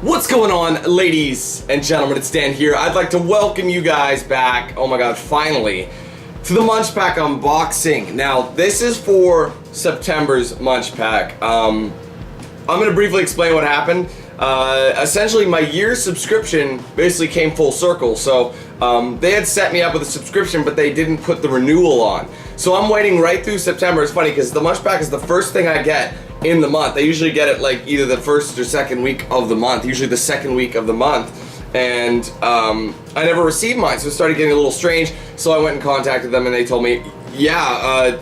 What's going on, ladies and gentlemen? It's Dan here. I'd like to welcome you guys back, oh my god, finally, to the MunchPak unboxing. Now, this is for September's MunchPak. I'm going to briefly explain what happened. Essentially, my year's subscription basically came full circle. So, they had set me up with a subscription, but they didn't put the renewal on. So I'm waiting right through September. It's funny because the MunchPak is the first thing I get in the month. I usually get it like either the first or second week of the month, usually the second week of the month. And I never received mine, so it started getting a little strange. So I went and contacted them and they told me, yeah,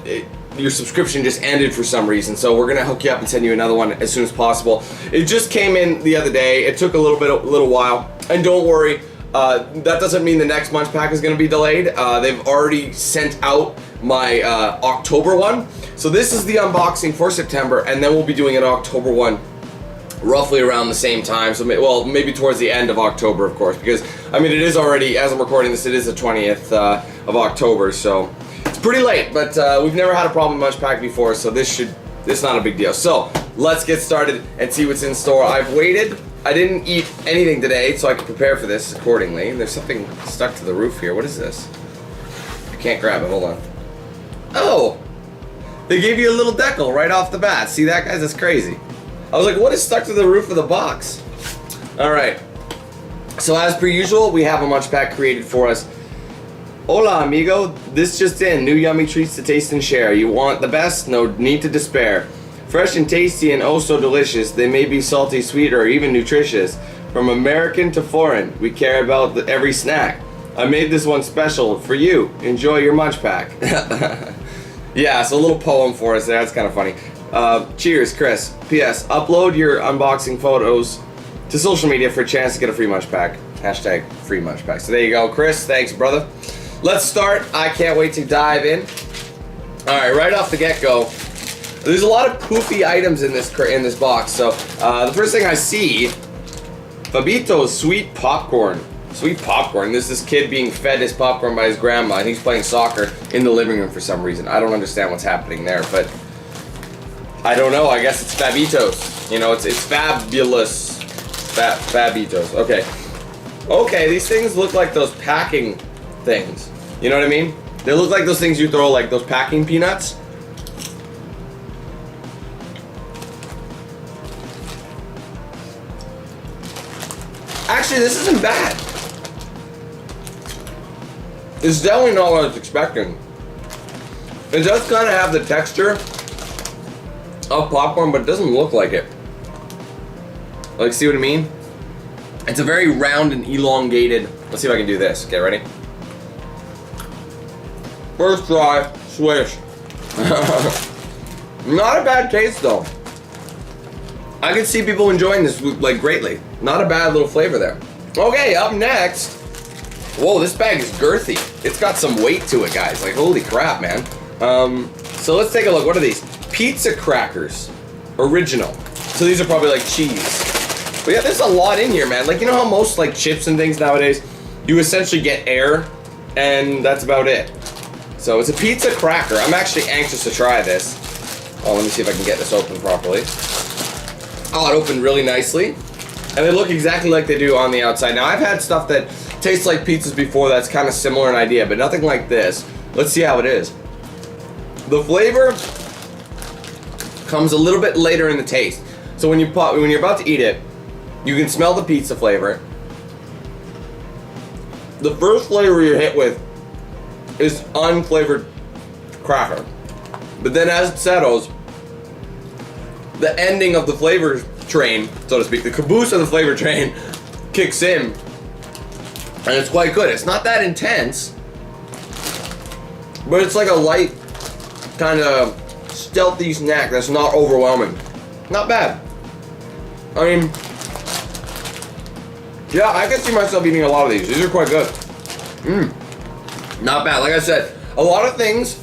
your subscription just ended for some reason, so we're gonna hook you up and send you another one as soon as possible. It just came in the other day. It took a little while, and don't worry, that doesn't mean the next MunchPak is gonna be delayed. They've already sent out my October one. So this is the unboxing for September, and then we'll be doing an October one roughly around the same time. So, well, maybe towards the end of October, of course, because, I mean, it is already, as I'm recording this, it is the 20th of October, so it's pretty late, but we've never had a problem with MunchPak before, so it's not a big deal. So, let's get started and see what's in store. I've waited. I didn't eat anything today, so I could prepare for this accordingly. There's something stuck to the roof here. What is this? I can't grab it. Hold on. Oh! They gave you a little decal right off the bat. See that, guys? That's crazy. I was like, what is stuck to the roof of the box? Alright. So as per usual, we have a MunchPak created for us. Hola, amigo. This just in. New yummy treats to taste and share. You want the best? No need to despair. Fresh and tasty and oh so delicious. They may be salty, sweet, or even nutritious. From American to foreign, we care about every snack. I made this one special for you. Enjoy your MunchPak. Yeah, so a little poem for us there. That's kind of funny. Cheers, Chris. P.S. Upload your unboxing photos to social media for a chance to get a free MunchPak. Hashtag free MunchPak. So there you go, Chris. Thanks, brother. Let's start. I can't wait to dive in. All right, right off the get-go, there's a lot of poofy items in this box. So the first thing I see, Fabito's sweet popcorn. Sweet popcorn. This is this kid being fed his popcorn by his grandma, and he's playing soccer in the living room for some reason. I don't understand what's happening there, but I don't know. I guess it's Fabito's. You know, it's fabulous. Fabitos. Okay. Okay, these things look like those packing things. You know what I mean? They look like those things you throw, like those packing peanuts. Actually, this isn't bad. It's definitely not what I was expecting. It does kind of have the texture of popcorn, but it doesn't look like it. Like, see what I mean? It's a very round and elongated. Let's see if I can do this. Okay, ready? First try, swish. Not a bad taste though. I could see people enjoying this like greatly. Not a bad little flavor there. Okay, up next. Whoa, this bag is girthy. It's got some weight to it, guys. Like, holy crap, man. So let's take a look. What are these? Pizza crackers. Original. So these are probably like cheese. But yeah, there's a lot in here, man. Like, you know how most like chips and things nowadays, you essentially get air, and that's about it. So it's a pizza cracker. I'm actually anxious to try this. Oh, let me see if I can get this open properly. Oh, it opened really nicely. And they look exactly like they do on the outside. Now, I've had stuff that tastes like pizzas before that's kind of similar in idea, but nothing like this. Let's see how it is. The flavor comes a little bit later in the taste. So when you're about to eat it, you can smell the pizza flavor. The first flavor you're hit with is unflavored cracker. But then as it settles, the ending of the flavor train, so to speak, the caboose of the flavor train kicks in, and it's quite good. It's not that intense, but it's like a light, kind of stealthy snack that's not overwhelming. Not bad. I mean, yeah, I can see myself eating a lot of these. These are quite good. Not bad. Like I said, a lot of these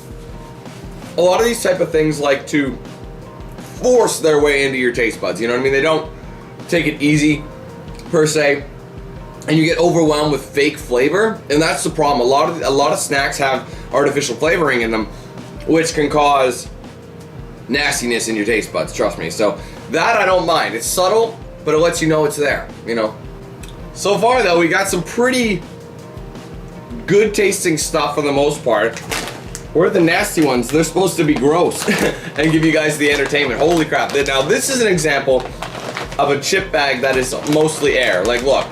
type of things like to force their way into your taste buds. You know what I mean? They don't take it easy, per se, and you get overwhelmed with fake flavor, and that's the problem. A lot of snacks have artificial flavoring in them, which can cause nastiness in your taste buds, trust me. So that I don't mind. It's subtle, but it lets you know it's there, you know. So far though, we got some pretty good tasting stuff for the most part. Where are the nasty ones? They're supposed to be gross and give you guys the entertainment. Holy crap. Now this is an example of a chip bag that is mostly air. Like, look.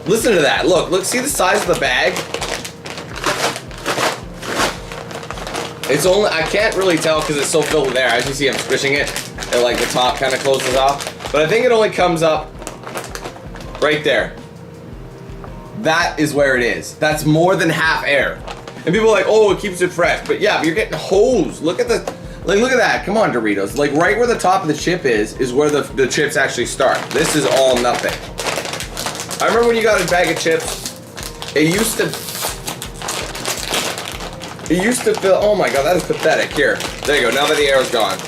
Listen to that. Look, see the size of the bag? It's only, I can't really tell because it's so filled with air. As you see, I'm squishing it, and like the top kind of closes off. But I think it only comes up right there. That is where it is. That's more than half air. And people are like, oh, it keeps it fresh. But yeah, but you're getting hosed. Look at the, like, look at that. Come on, Doritos. Like, right where the top of the chip is where the chips actually start. This is all nothing. I remember when you got a bag of chips, it used to feel, oh my God, that is pathetic. Here, there you go. Now that the air is gone.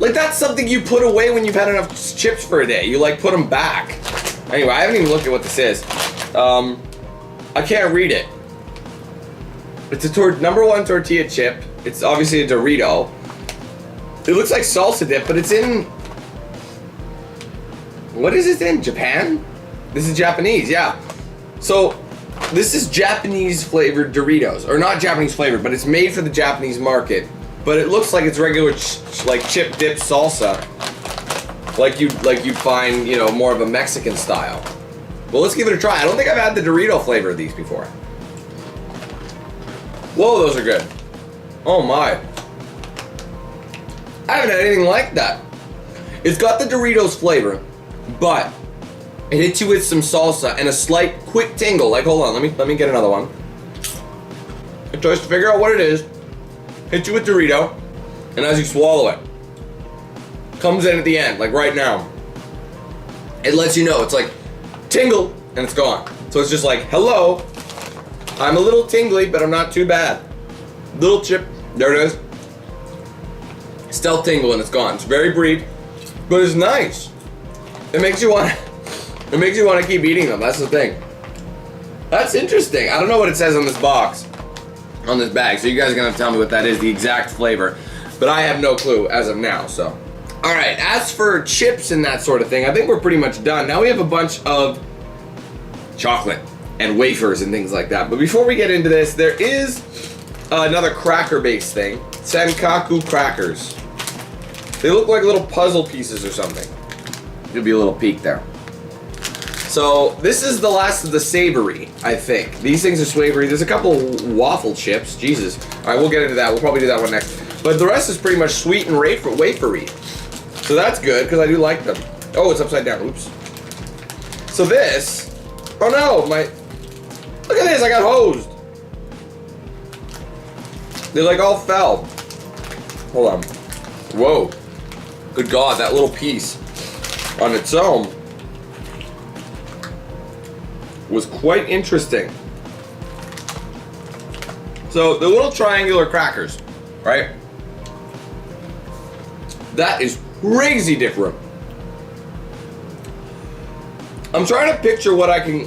Like, that's something you put away when you've had enough chips for a day. You, like, put them back. Anyway, I haven't even looked at what this is. I can't read it. It's a #1 tortilla chip. It's obviously a Dorito. It looks like salsa dip, but it's in... What is it in? Japan? This is Japanese, yeah. So, this is Japanese flavored Doritos. Or not Japanese flavored, but it's made for the Japanese market. But it looks like it's regular like chip dip salsa. Like you'd find, you know, more of a Mexican style. Well, let's give it a try. I don't think I've had the Dorito flavor of these before. Whoa, those are good. Oh my. I haven't had anything like that. It's got the Doritos flavor, but it hits you with some salsa and a slight quick tingle. Like, hold on, let me get another one. It tries to figure out what it is, hits you with Dorito, and as you swallow it, comes in at the end, like right now. It lets you know, it's like, tingle, and it's gone. So it's just like, hello, I'm a little tingly, but I'm not too bad. Little chip, there it is. Still tingle and it's gone. It's very brief, but it's nice. It makes you want to keep eating them. That's the thing. That's interesting. I don't know what it says on this box, on this bag. So you guys are gonna have to tell me what that is, the exact flavor. But I have no clue as of now. So. All right, as for chips and that sort of thing, I think we're pretty much done. Now we have a bunch of chocolate and wafers and things like that. But before we get into this, there is another cracker-based thing. Senkaku crackers. They look like little puzzle pieces or something. There'll be a little peek there. So this is the last of the savory, I think. These things are savory. There's a couple waffle chips. Jesus. All right, we'll get into that. We'll probably do that one next. But the rest is pretty much sweet and wafery. So that's good, because I do like them. Oh, it's upside down. Oops. So this... Oh no, look at this, I got hosed. They like all fell. Hold on. Whoa. Good God, that little piece on its own was quite interesting. So the little triangular crackers, right? That is crazy different. I'm trying to picture what I can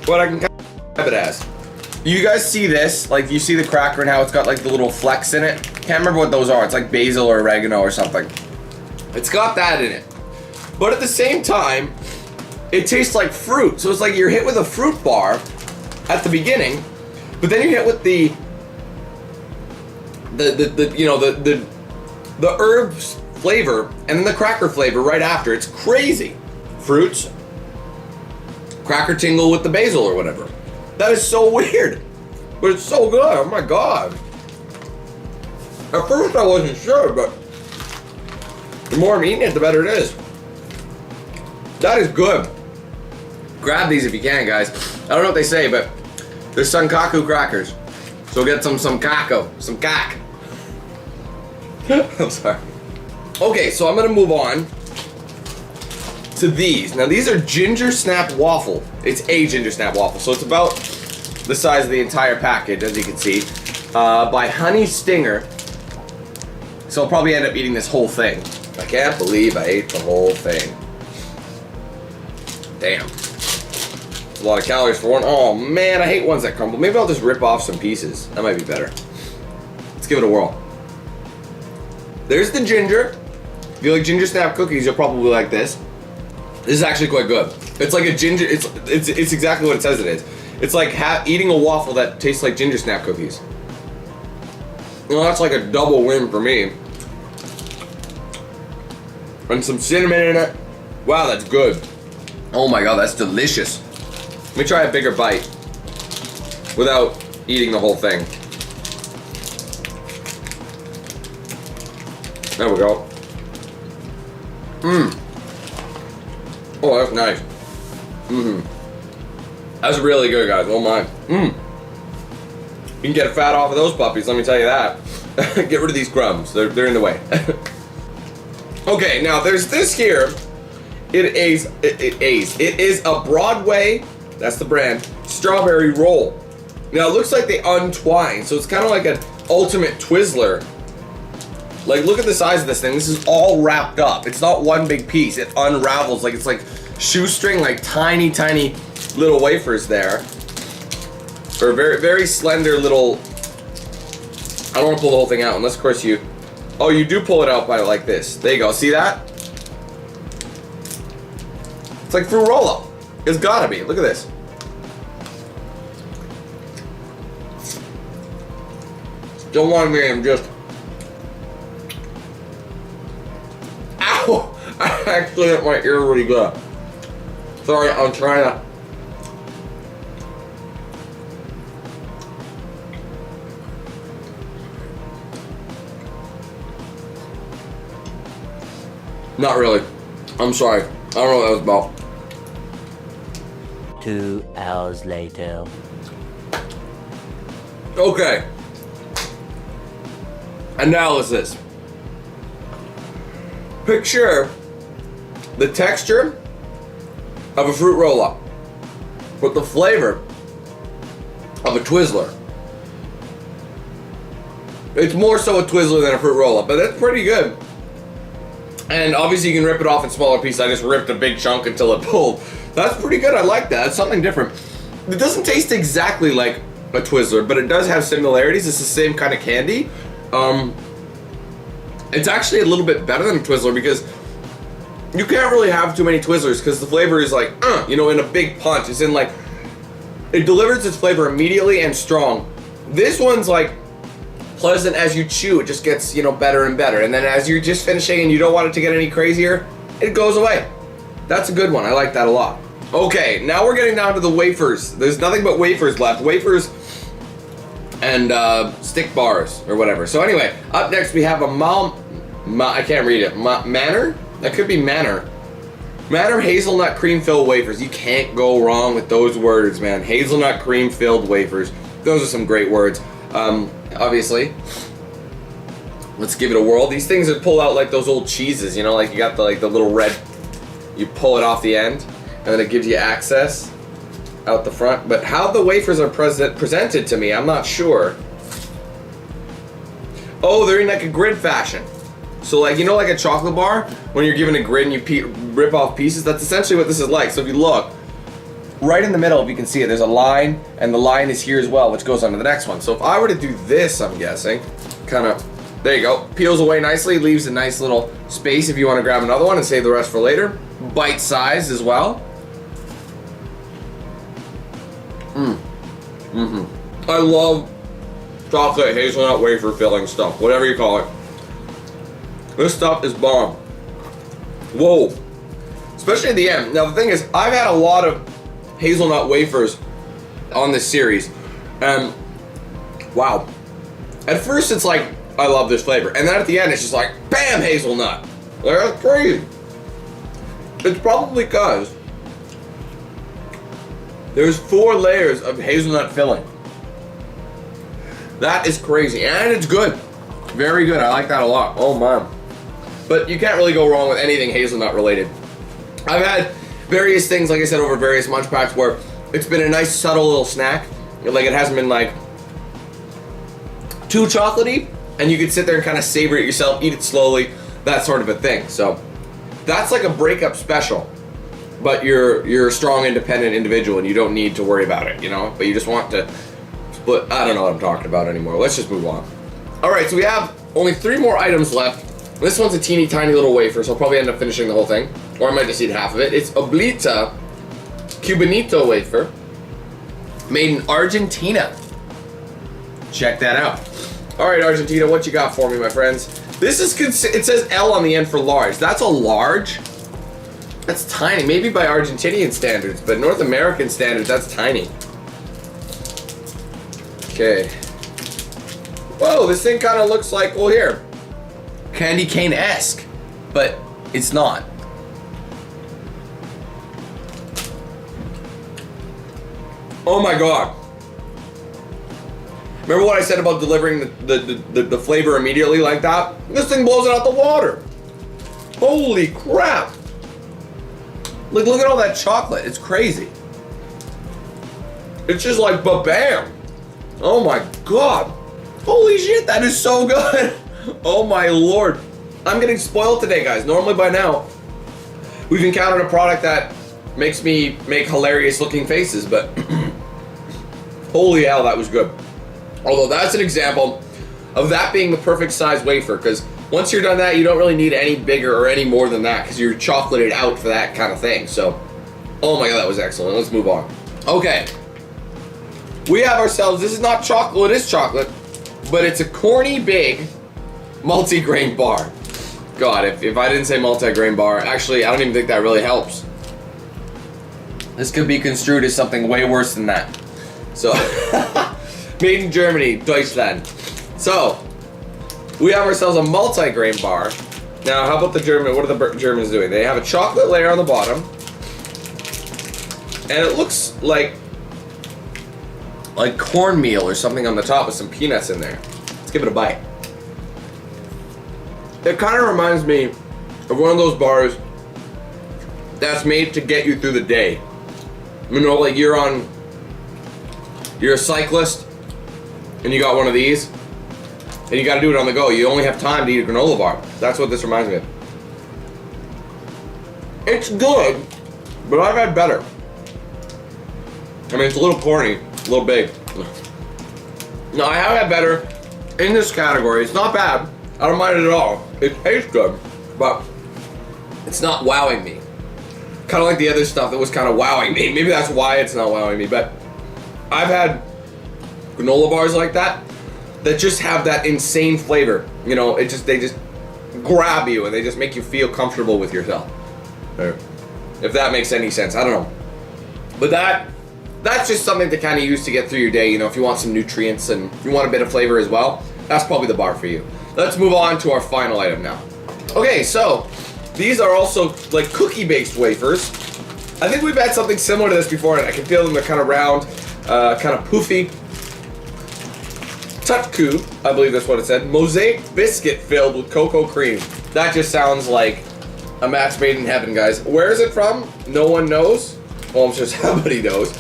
kind of describe it as. You guys see this? Like, you see the cracker and how it's got like the little flecks in it? Can't remember what those are. It's like basil or oregano or something. It's got that in it. But at the same time, it tastes like fruit. So it's like you're hit with a fruit bar at the beginning, but then you're hit with the herbs flavor and then the cracker flavor right after. It's crazy. Fruits, cracker tingle with the basil or whatever. That is so weird, but it's so good. Oh my God. At first I wasn't sure, but the more I'm eating it, the better it is. That is good. Grab these if you can, guys. I don't know what they say, but they're Senkaku crackers. So get some kak. I'm sorry. Okay, so I'm gonna move on to these. Now these are ginger snap waffle. It's a ginger snap waffle, so it's about the size of the entire package, as you can see, by Honey Stinger. So I'll probably end up eating this whole thing. I can't believe I ate the whole thing. Damn. It's a lot of calories for one. Oh man, I hate ones that crumble. Maybe I'll just rip off some pieces. That might be better. Let's give it a whirl. There's the ginger. you like ginger snap cookies, you'll probably like this. This is actually quite good. It's like a ginger, it's exactly what it says it is. It's like eating a waffle that tastes like ginger snap cookies. You know, that's like a double win for me. And some cinnamon in it. Wow, that's good. Oh my god, that's delicious. Let me try a bigger bite without eating the whole thing. There we go. Oh, that's nice. That's really good, guys. Oh my. You can get a fat off of those puppies, let me tell you that. Get rid of these crumbs. They're in the way. Okay, now there's this here. It is a Broadway, that's the brand, strawberry roll. Now it looks like they untwine, so it's kind of like an ultimate Twizzler. Like, look at the size of this thing. This is all wrapped up. It's not one big piece. It unravels like it's like shoestring, like tiny, tiny little wafers there. Or very, very slender little. I don't want to pull the whole thing out unless, of course, you. Oh, you do pull it out by like this. There you go. See that? It's like fruit roll-up. It's gotta be. Look at this. Don't want me. I'm just. Ow! I actually hit my ear really good. Sorry, I'm trying to. Not really. I'm sorry. I don't know what that was about. 2 hours later. Okay. Analysis. Picture the texture of a fruit roll-up with the flavor of a Twizzler. It's more so a Twizzler than a fruit roll-up, but that's pretty good. And obviously you can rip it off in smaller pieces. I just ripped a big chunk until it pulled. That's pretty good. I like that. It's something different. It doesn't taste exactly like a Twizzler, but it does have similarities. It's the same kind of candy. It's actually a little bit better than a Twizzler because you can't really have too many Twizzlers because the flavor is like, you know, in a big punch. It's in like, it delivers its flavor immediately and strong. This one's like pleasant as you chew. It just gets, you know, better and better. And then as you're just finishing and you don't want it to get any crazier, it goes away. That's a good one. I like that a lot. Okay, now we're getting down to the wafers. There's nothing but wafers left. Wafers and stick bars or whatever. So anyway, up next we have a I can't read it. Manor? That could be Manor. Manor hazelnut cream filled wafers. You can't go wrong with those words, man. Hazelnut cream filled wafers. Those are some great words. Obviously. Let's give it a whirl. These things are pulled out like those old cheeses, you know, like you got the little red, you pull it off the end, and then it gives you access out the front. But how the wafers are presented to me, I'm not sure. Oh, they're in like a grid fashion. So like, you know, like a chocolate bar, when you're given a grid and you rip off pieces, that's essentially what this is like. So if you look, right in the middle, if you can see it, there's a line, and the line is here as well, which goes on to the next one. So if I were to do this, I'm guessing, kind of, there you go, peels away nicely, leaves a nice little space if you want to grab another one and save the rest for later. Bite size as well. I love chocolate hazelnut wafer filling stuff, whatever you call it. This stuff is bomb. Whoa. Especially at the end. Now the thing is, I've had a lot of hazelnut wafers on this series. Wow. At first it's like, I love this flavor. And then at the end it's just like, bam, hazelnut. Like, that's crazy. It's probably because there's 4 layers of hazelnut filling. That is crazy. And it's good. Very good. I like that a lot. Oh my. But you can't really go wrong with anything hazelnut related. I've had various things, like I said, over various MunchPaks where it's been a nice subtle little snack. Like it hasn't been like too chocolatey, and you could sit there and kind of savor it yourself, eat it slowly, that sort of a thing. So that's like a breakup special. But you're a strong, independent individual and you don't need to worry about it, you know? But you just want to split. I don't know what I'm talking about anymore. Let's just move on. All right, so we have only 3 more items left This one's a teeny tiny little wafer, so I'll probably end up finishing the whole thing. Or I might just eat half of it. It's Oblita Cubanito wafer, made in Argentina. Check that out. All right, Argentina, what you got for me, my friends? This is, it says L on the end for large. That's a large? That's tiny, maybe by Argentinian standards, but North American standards, that's tiny. Okay. Whoa, this thing kind of looks like, well here, candy cane-esque, but it's not. Oh my God. Remember what I said about delivering the flavor immediately like that? This thing blows it out the water. Holy crap. Look at all that chocolate. It's crazy. It's just like ba-bam. Oh my God. Holy shit, that is so good. Oh my Lord. I'm getting spoiled today, guys. Normally by now, we've encountered a product that makes me make hilarious looking faces, but holy hell, that was good. Although that's an example of that being the perfect size wafer, because once you're done that, you don't really need any bigger or any more than that, because you're chocolated out for that kind of thing. So, oh my God, that was excellent. Let's move on. Okay. We have ourselves, this is not chocolate, well, it is chocolate, but it's a corny big multi-grain bar. God, if I didn't say multi-grain bar, actually, I don't even think that really helps. This could be construed as something way worse than that. So, made in Germany, Deutschland. So, we have ourselves a multi-grain bar. Now, how about the German? What are the Germans doing? They have a chocolate layer on the bottom, and it looks like cornmeal or something on the top with some peanuts in there. Let's give it a bite. It kind of reminds me of one of those bars that's made to get you through the day. You know, like you're a cyclist and you got one of these and you got to do it on the go. You only have time to eat a granola bar. That's what this reminds me of. It's good, but I've had better. I mean, it's a little corny, a little big. No, I have had better in this category. It's not bad. I don't mind it at all. It tastes good, but it's not wowing me. Kind of like the other stuff that was kind of wowing me. Maybe that's why it's not wowing me, but I've had granola bars like that just have that insane flavor. You know, they just grab you and they just make you feel comfortable with yourself. If that makes any sense, I don't know. But that's just something to kind of use to get through your day. You know, if you want some nutrients and if you want a bit of flavor as well, that's probably the bar for you. Let's move on to our final item now. Okay, so these are also like cookie-based wafers. I think we've had something similar to this before, and I can feel them. They're kind of round, kind of poofy. Tutku, I believe that's what it said. Mosaic biscuit filled with cocoa cream. That just sounds like a match made in heaven, guys. Where is it from? No one knows. Well, I'm sure somebody knows.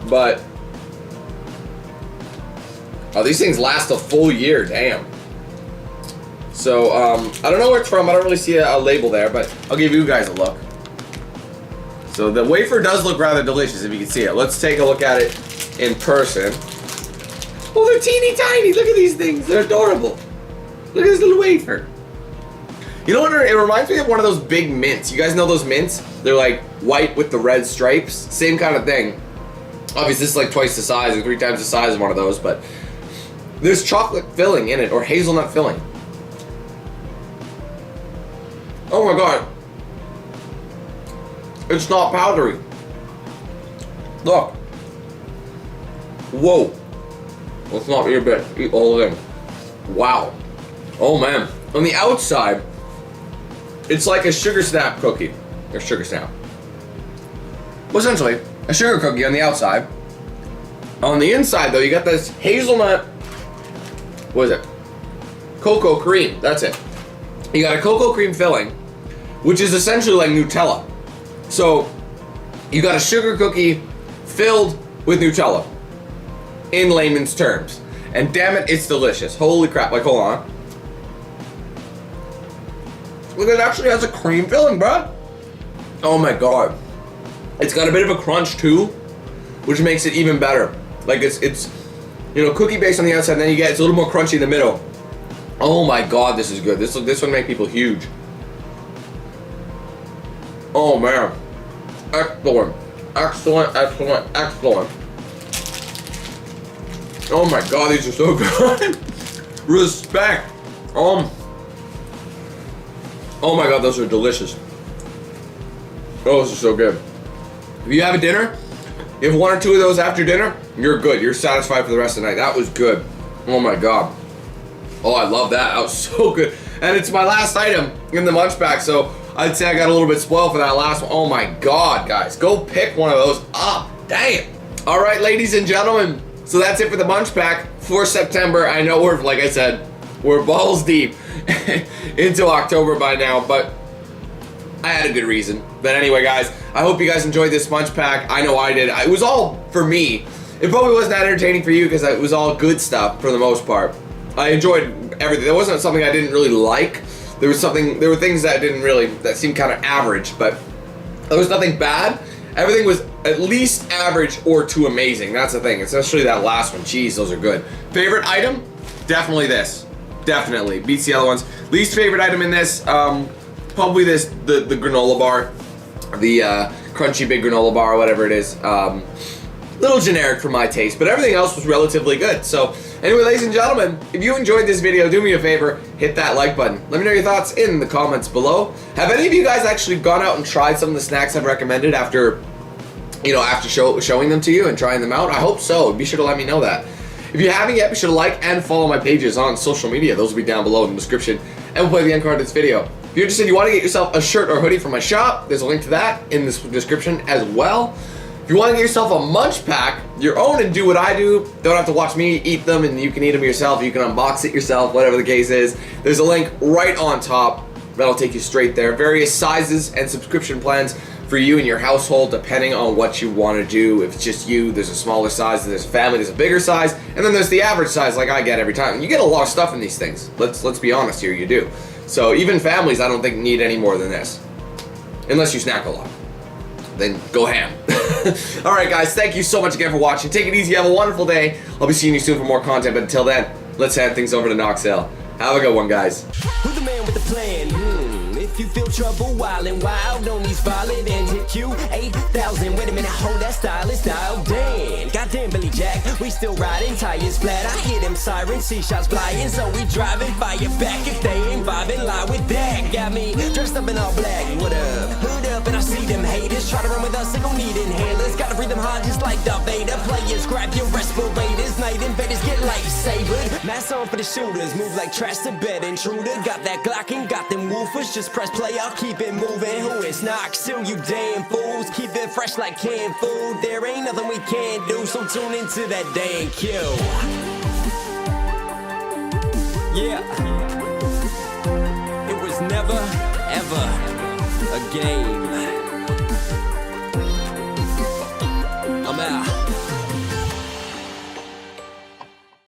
But oh, these things last a full year. Damn. So, I don't know where it's from. I don't really see a label there, but I'll give you guys a look. So the wafer does look rather delicious if you can see it. Let's take a look at it in person. Oh, they're teeny tiny. Look at these things. They're adorable. Look at this little wafer. You know what? It reminds me of one of those big mints. You guys know those mints? They're like white with the red stripes. Same kind of thing. Obviously, this is like twice the size or 3 times the size of one of those, but there's chocolate filling in it, or hazelnut filling. Oh my God. It's not powdery. Look. Whoa. Let's not eat a bit. Eat all of them. Wow. Oh man. On the outside, it's like a sugar snap cookie. Or sugar snap. Well, essentially, a sugar cookie on the outside. On the inside, though, you got this hazelnut. What is it? Cocoa cream. That's it. You got a cocoa cream filling, which is essentially like Nutella. So, you got a sugar cookie filled with Nutella, in layman's terms. And damn it, it's delicious. Holy crap. Like, hold on. Look, it actually has a cream filling, bro. Oh my God. It's got a bit of a crunch too, which makes it even better. Like it's you know, cookie based on the outside, and then it's a little more crunchy in the middle. Oh my god, this is good. This would make people huge. Oh man. Excellent. Excellent, excellent, excellent. Oh my god, these are so good. Respect. Oh my god, those are delicious. Oh, those are so good. If you have a dinner, you have 1 or 2 of those after dinner, you're good. You're satisfied for the rest of the night. That was good. Oh my god. Oh, I love that. That was so good. And it's my last item in the MunchPak, so I'd say I got a little bit spoiled for that last one. Oh my god, guys. Go pick one of those up. Damn. All right, ladies and gentlemen. So that's it for the MunchPak for September. I know we're, like I said, we're balls deep into October by now, but I had a good reason. But anyway, guys, I hope you guys enjoyed this MunchPak. I know I did. It was all for me. It probably wasn't that entertaining for you because it was all good stuff for the most part. I enjoyed everything. There wasn't something I didn't really like. There were things that that seemed kind of average, but there was nothing bad. Everything was at least average or too amazing. That's the thing, especially that last one. Jeez, those are good. Favorite item? Definitely this. Definitely. Beats the other ones. Least favorite item in this, probably the granola bar. The crunchy big granola bar, or whatever it is. Little generic for my taste, but everything else was relatively good. So anyway, ladies and gentlemen, if you enjoyed this video, do me a favor, hit that like button. Let me know your thoughts in the comments below. Have any of you guys actually gone out and tried some of the snacks I've recommended after showing them to you and trying them out? I hope so. Be sure to let me know that. If you haven't yet, be sure to like and follow my pages on social media. Those will be down below in the description, and we'll play the end card of this video. If you're interested, you want to get yourself a shirt or hoodie from my shop, there's a link to that in this description as well. If you want to get yourself a MunchPak, your own, and do what I do, don't have to watch me eat them, and you can eat them yourself, you can unbox it yourself, whatever the case is. There's a link right on top that'll take you straight there. Various sizes and subscription plans for you and your household, depending on what you want to do. If it's just you, there's a smaller size, there's a family, there's a bigger size, and then there's the average size like I get every time. And you get a lot of stuff in these things. Let's be honest here, you do. So even families, I don't think need any more than this. Unless you snack a lot. Then go ham. Alright guys, thank you so much again for watching. Take it easy, have a wonderful day. I'll be seeing you soon for more content, but until then, let's hand things over to Noxel. Have a good one, guys. Who's the man with the plan? If you feel trouble wildin' wild on these violent and hit Q8000. Wait a minute, hold that style is dialed in. Goddamn Billy Jack, we still riding tires flat. I hear them sirens, see shots flying, so we driving fire back. If they ain't vibing, lie with that. Got me dressed up in all black. What up? Hood up and I see them haters try to run with us. They gon' need inhalers. Gotta breathe them hard just like Darth Vader. Players grab your respirators. Night invaders get lightsabered. Mask on for the shooters. Move like trash to bed intruder. Got that Glock and got them woofers. Just press play, I'll keep it moving. Who is Knox? Still you damn fools. Keep it fresh like canned food. There ain't nothing we can't do, so tune into that DanQ. Yeah. It was never, ever a game.